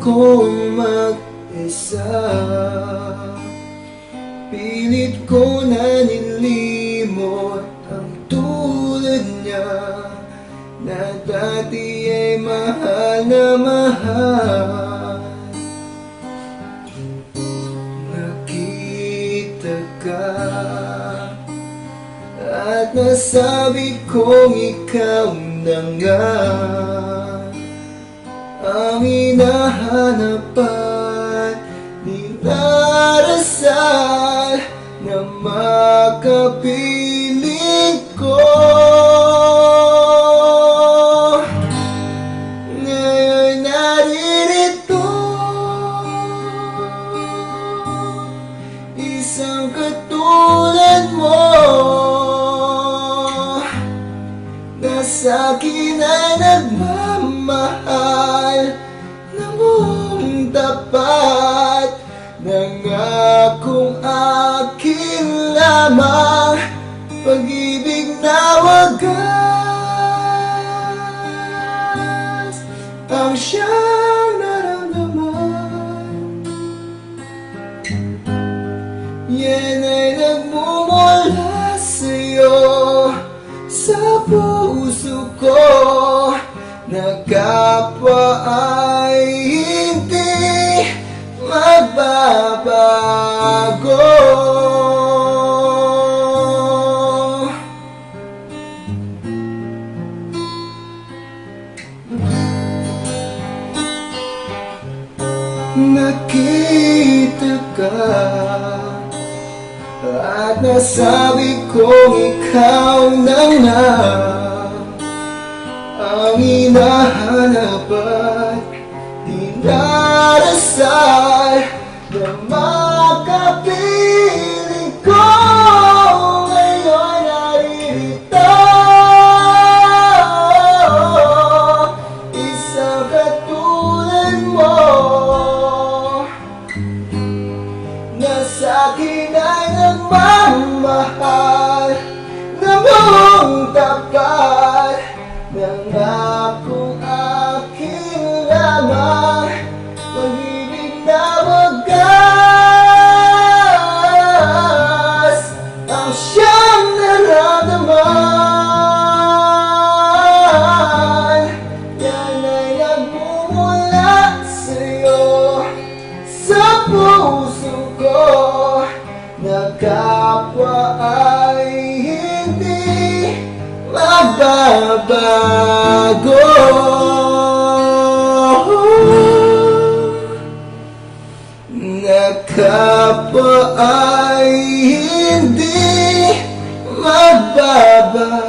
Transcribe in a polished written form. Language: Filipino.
kong mag-isa. Pilit ko na nilimot ang tulad niya, na dati ay mahal na mahal. Nakita ka at nasabi kong ikaw na nga ang hinahanap at dinarasal na makapiling ko. Ngayon naririto, isang katulad mo, na sa'kin ay nagmamahal na buong tapat, nangakong akin lamang, pag-ibig na wagas ang siyang naramdaman. Yan ay nagmumula sa'yo, sa puso ko, na kapwa ay hindi magbabago. Nakita ka at nasabi kong ikaw na nga ang hinahanap at dinarasal na makapiling ko. Ngayon naririto, isang katulad mo, na sa'kin ay nagmamahal na buong tapat, nangakong akin lamang, pag-ibig na wagas ang siyang naramdaman. Yan ay nagmumula sa'yo, sa puso ko, na kapwa ay hindi magbabago. Na kapwa ay hindi magbabago.